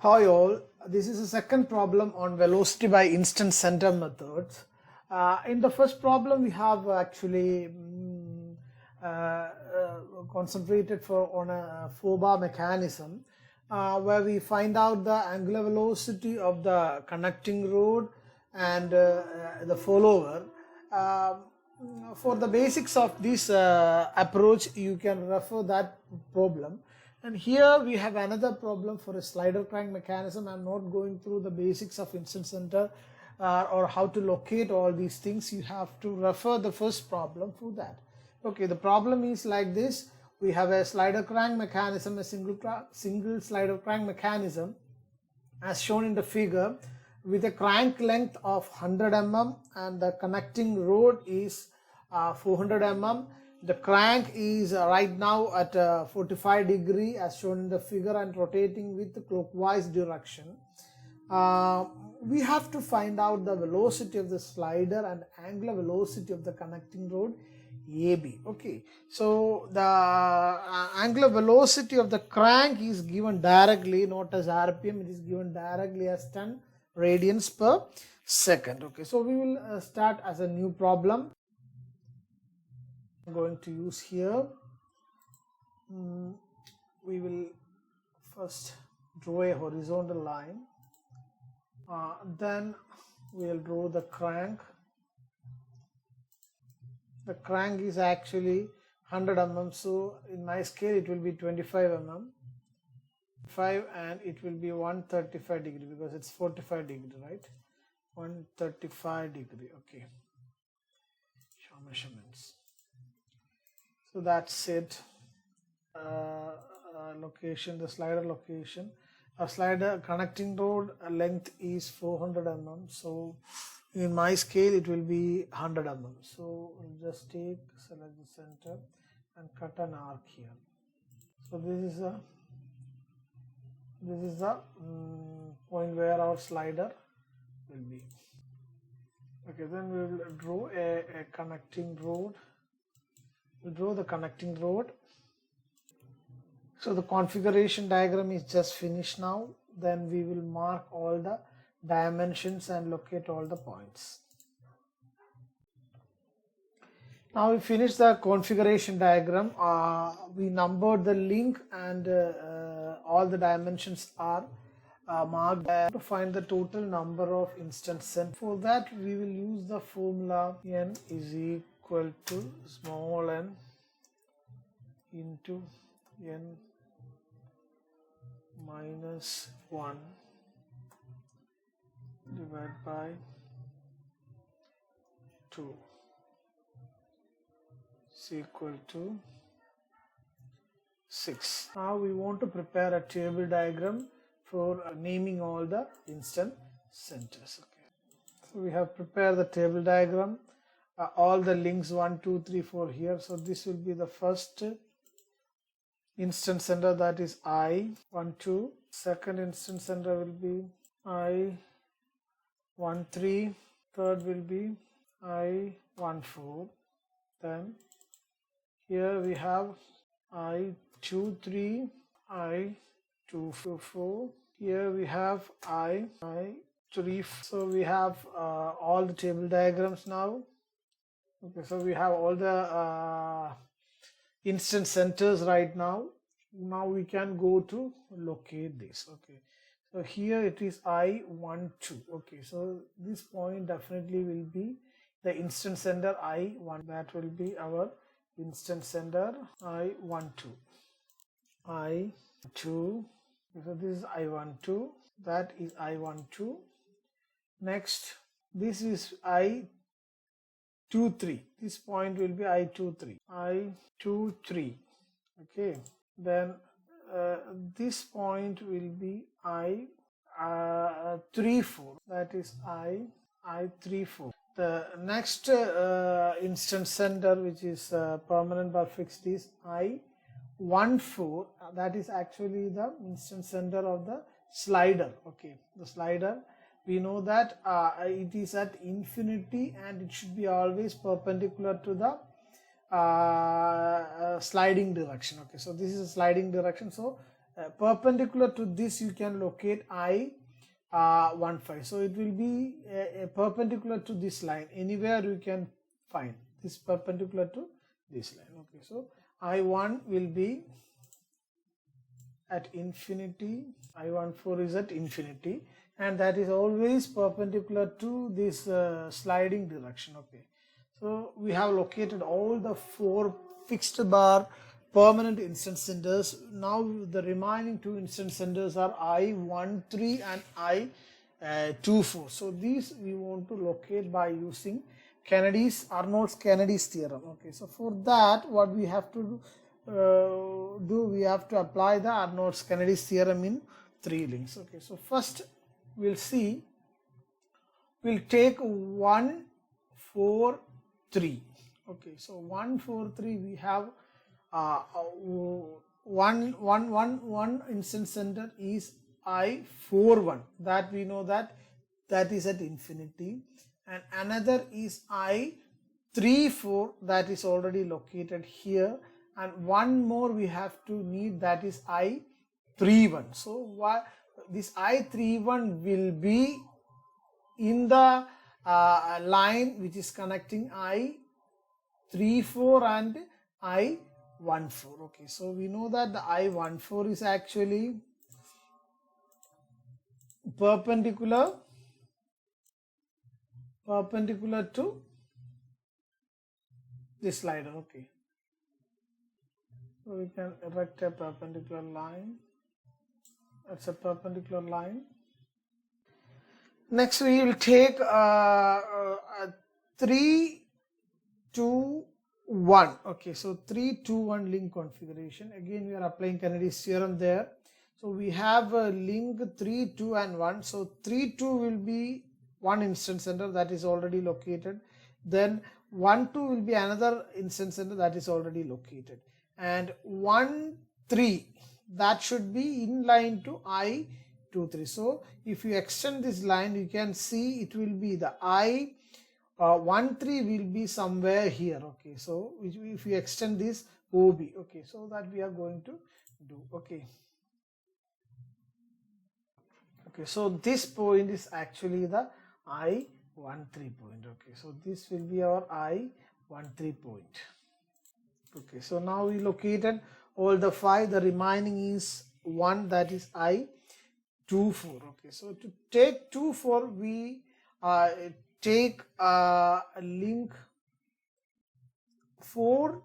Hi all, this is the second problem on velocity by instant center methods. In the first problem we have actually concentrated on a 4-bar mechanism where we find out the angular velocity of the connecting rod and the follower. For the basics of this approach you can refer that problem. And here we have another problem for a slider crank mechanism. I'm not going through the basics of instant center or how to locate all these things. You have to refer the first problem for that. Okay, the problem is like this. We have a slider crank mechanism, a single slider crank mechanism as shown in the figure with a crank length of 100 mm and the connecting rod is 400 mm. The crank is right now at 45 degree as shown in the figure and rotating with the clockwise direction. We have to find out the velocity of the slider and angular velocity of the connecting rod AB. Okay, so the angular velocity of the crank is given directly, not as RPM, it is given directly as 10 radians per second. Okay, so we will start as a new problem. I'm going to use here. We will first draw a horizontal line, then we will draw the crank. The crank is actually 100 mm, so in my scale it will be 25 mm, 5, and it will be 135 degree because it's 45 degree, right? 135 degree. Okay, show measurements. So that's it. Location, the slider location. A slider connecting rod length is 400 mm. So in my scale it will be 100 mm. So we'll just select the center and cut an arc here. So this is the point where our slider will be. Okay, then we will draw a connecting rod. We'll draw the connecting rod. So the configuration diagram is just finished now. Then we will mark all the dimensions and locate all the points. Now we finish the configuration diagram. We numbered the link and all the dimensions are marked to find the total number of instant center. For that we will use the formula n is equal to small n into n minus 1 divided by 2 is equal to 6. Now we want to prepare a table diagram for naming all the instant centers. Okay, so we have prepared the table diagram. All the links 1, 2, 3, 4 here. So this will be the first instant center, that is I 1, 2. Second instant center will be I 1, 3. Third will be I 1, 4. Then here we have I 2, 3, I 2, 4. Here we have I 3. So we have all the table diagrams now. Okay, so we have all the instant centers right now. Now we can go to locate this. Okay, so here it is I 1, 2. Okay, so this point definitely will be the instant center I 1. That will be our instant center I 1, 2. I 2. So this is I 1, 2. That is I 1, 2. Next, this is I 2, 3. This point will be I 2, 3. I 2, 3. Okay. Then this point will be I 3, 4. That is I 3, 4. The next instant center, which is permanent but fixed, is I 1, 4. That is actually the instant center of the slider. Okay, the slider. We know that it is at infinity and it should be always perpendicular to the sliding direction. Okay, so this is a sliding direction, so perpendicular to this you can locate I15. So it will be a perpendicular to this line. Anywhere you can find this perpendicular to this line. Okay, so I1 will be at infinity, I14 is at infinity, and that is always perpendicular to this sliding direction. Okay, so we have located all the 4 fixed bar permanent instant centers. Now the remaining 2 instant centers are I13 and I24. So these we want to locate by using Arnold's-Kennedy's theorem. Okay, so for that what we have to do, we have to apply the Arnold's-Kennedy's theorem in 3 links. Okay, so first we'll take 1, 4, 3. Okay, so 1, 4, 3 we have one instant center is I41, that we know that is at infinity, and another is I34 that is already located here, and one more we have to need, that is I31. So what this I31 will be in the line which is connecting I34 and I14. Okay, so we know that the I14 is actually perpendicular to this slider. Okay, so we can erect a perpendicular line. That's a perpendicular line. Next we will take 3, 2, 1. Okay, so 3, 2, 1 link configuration. Again we are applying Kennedy's theorem there. So we have a link 3, 2 and 1. So 3, 2 will be one instant center that is already located. Then 1, 2 will be another instant center that is already located. And 1, 3 that should be in line to I23. So if you extend this line, you can see it will be the I13 will be somewhere here. Okay, so if you extend this OB, okay, so that we are going to do. Okay, so this point is actually the I13 point. Okay, so this will be our I13 point. Okay, so now we located all the 5, the remaining is 1, that is I24. Okay, so to take 24 we take a link 4,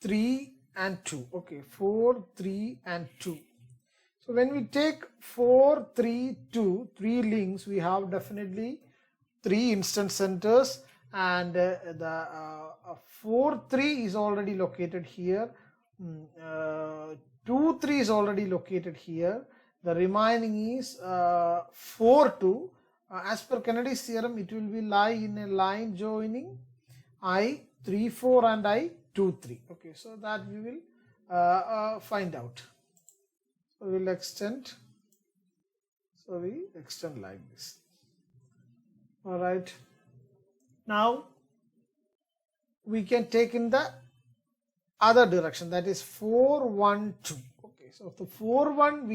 3 and 2. Okay, 4, 3 and 2. So when we take 4, 3, 2, 3 links, we have definitely 3 instant centers, and the 4, 3 is already located here. 2, 3 is already located here. The remaining is 4, 2. As per Kennedy's theorem, it will be lie in a line joining I34 and I23. Okay, so that we will find out. So we will extend. So we extend like this. All right. Now we can take in the other direction, that is 4, 1, 2. Okay, so the 4, 1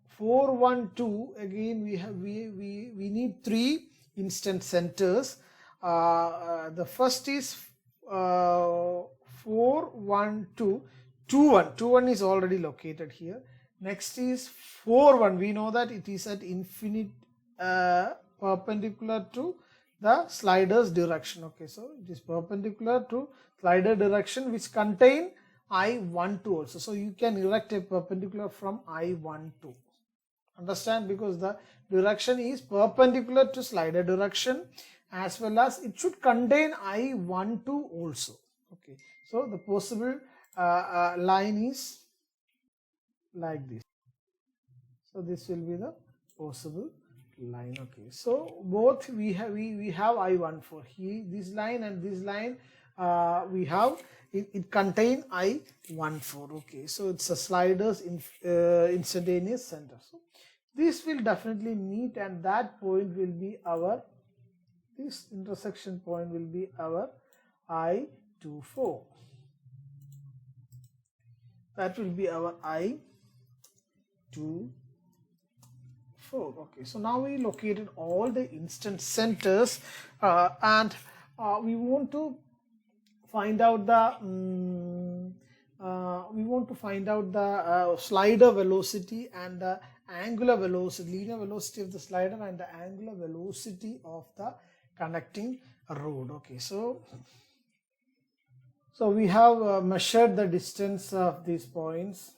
4, 1, 2 again we need 3 instant centers. The first is 4, 1, 2, 2, 1. 2, 1 is already located here. Next is 4, 1. We know that it is at infinite perpendicular to the slider's direction. Okay, so it is perpendicular to slider direction which contain I12 also. So you can erect a perpendicular from I12. Understand, because the direction is perpendicular to slider direction, as well as it should contain I12 also. Okay, so the possible line is like this. So this will be the possible line. Okay, so both we have I14 here, this line and this line we have it contain I14. Okay, so it's a slider's instantaneous center. So this will definitely meet, and that point will be our, this intersection point will be our I24. That will be our I 2 4. Okay, so now we located all the instance centers, and we want to find out the slider velocity and the angular velocity, linear velocity of the slider and the angular velocity of the connecting rod. Okay, so we have measured the distance of these points.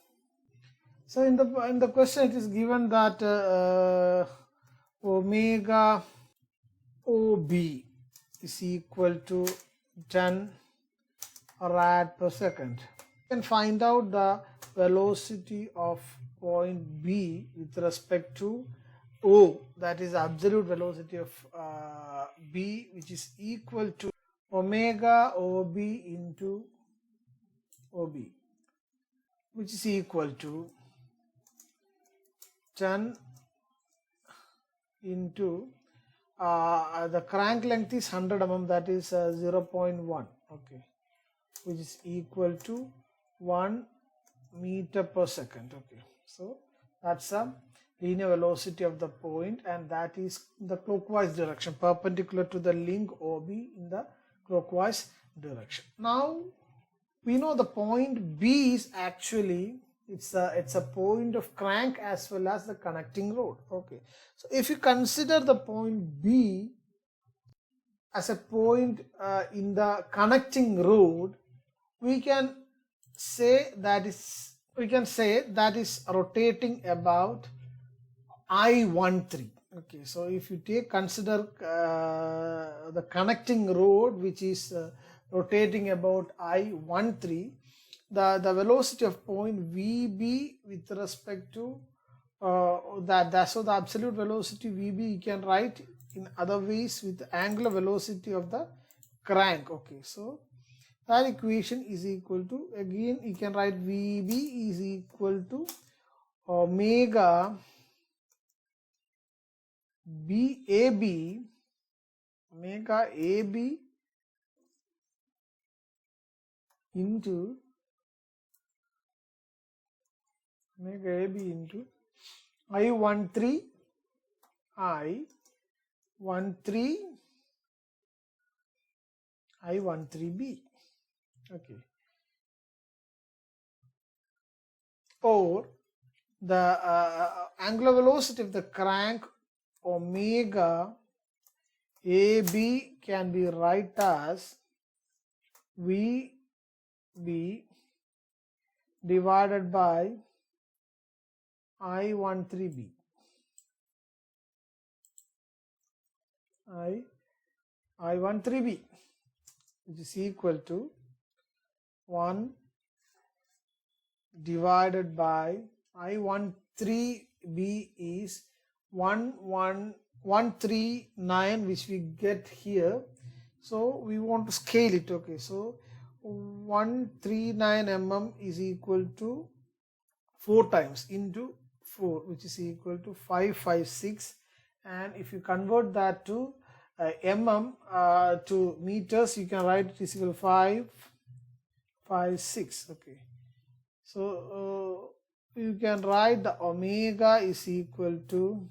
So in the question it is given that omega OB is equal to 10 rad per second. You can find out the velocity of point B with respect to O, that is absolute velocity of B, which is equal to omega OB into OB, which is equal to 10 into the crank length is 100 mm, that is 0.1, okay, which is equal to 1 meter per second. Okay, so that's a linear velocity of the point, and that is the clockwise direction, perpendicular to the link OB in the clockwise direction. Now we know the point B is actually it's a point of crank as well as the connecting rod. Okay, so if you consider the point B as a point in the connecting rod, we can say that is rotating about I13. Okay, so if you consider the connecting rod, which is rotating about I13, the velocity of point VB with respect to so the absolute velocity VB you can write in other ways with the angular velocity of the crank. Okay, so that equation is equal to, again you can write VB is equal to omega AB into I13 I13B. Okay, or the angular velocity of the crank omega AB can be write as VB divided by I13B. I13B, which is equal to 1 divided by I13B is 139, which we get here. So we want to scale it. Okay, so 139 mm is equal to 4 times into 4, which is equal to 556, and if you convert that to mm to meters, you can write it is equal to 556. Okay, so you can write the omega is equal to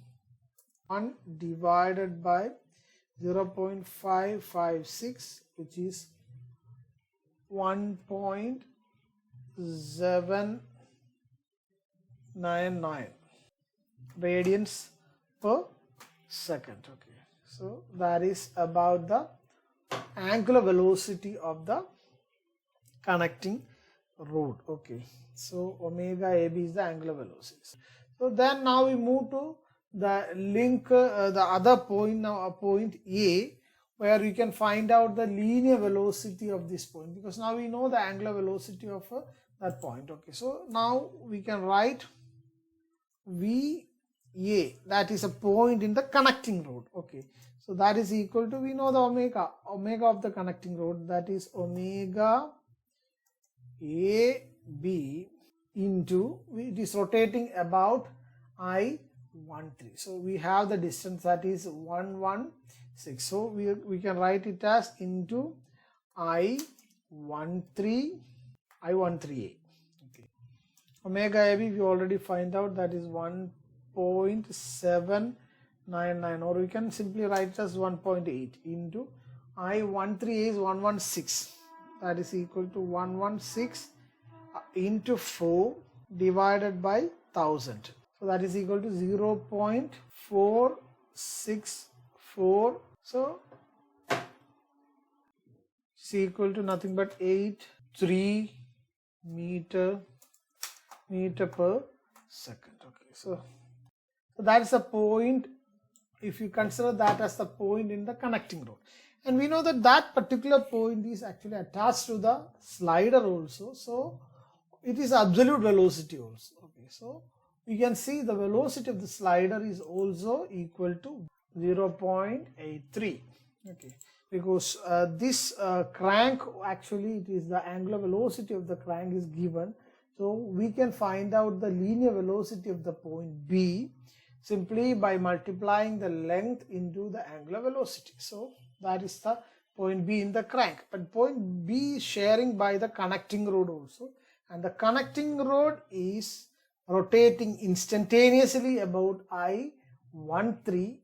1 divided by 0.556, which is 1.799 radians per second. Okay, so that is about the angular velocity of the connecting rod. Okay, so omega AB is the angular velocity. So then now we move to the link, the other point, now a point A, where you can find out the linear velocity of this point, because now we know the angular velocity of that point. Okay, so now we can write VA, that is a point in the connecting rod. Okay, so that is equal to, we know the omega of the connecting rod, that is omega AB into, it is rotating about I13. So we have the distance, that is 116. So we can write it as into I13A. Okay, Omega AB we already find out that is 1.799, or we can simply write it as 1.8 into I13 is 116, that is equal to 116 into 4 divided by 1000. So that is equal to 0.464. So it's equal to nothing but 83 meter per second. Okay, so that is a point, if you consider that as the point in the connecting rod, and we know that that particular point is actually attached to the slider also, so it is absolute velocity also. Okay, so we can see the velocity of the slider is also equal to 0.83. okay, because this crank, actually it is the angular velocity of the crank is given, so we can find out the linear velocity of the point B simply by multiplying the length into the angular velocity. So that is the point B in the crank, but point B is sharing by the connecting rod also, and the connecting rod is rotating instantaneously about I13.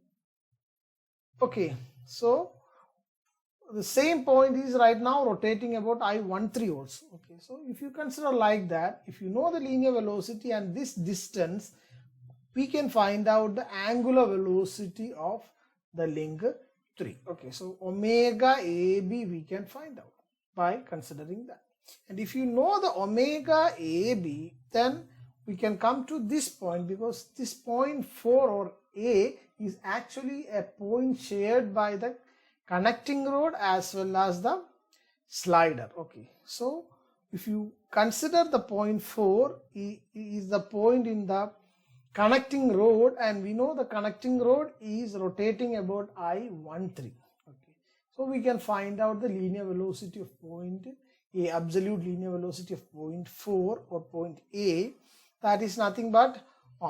Okay, so the same point is right now rotating about I13 also. Okay, so if you consider like that, if you know the linear velocity and this distance, we can find out the angular velocity of the link 3. Okay, so omega AB we can find out by considering that. And if you know the omega AB, then we can come to this point, because this point 4 or A is actually a point shared by the connecting rod as well as the slider. Okay, so if you consider the point 4 is the point in the connecting rod, and we know the connecting rod is rotating about I13. Okay, so we can find out the linear velocity of point A, absolute linear velocity of point 4 or point A. That is nothing but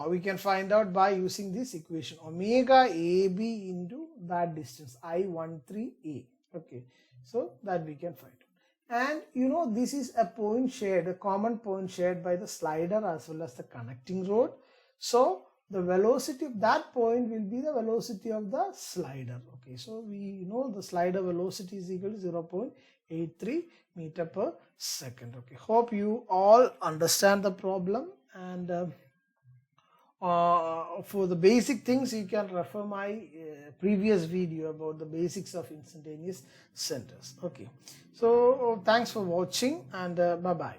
we can find out by using this equation, omega AB into that distance I13A. Okay, so that we can find out. And you know, this is a point shared, a common point shared by the slider as well as the connecting rod. So the velocity of that point will be the velocity of the slider. Okay, so we know the slider velocity is equal to 0.83 meter per second. Okay, hope you all understand the problem, and for the basic things you can refer my previous video about the basics of instantaneous centers. Okay, so thanks for watching, and bye bye.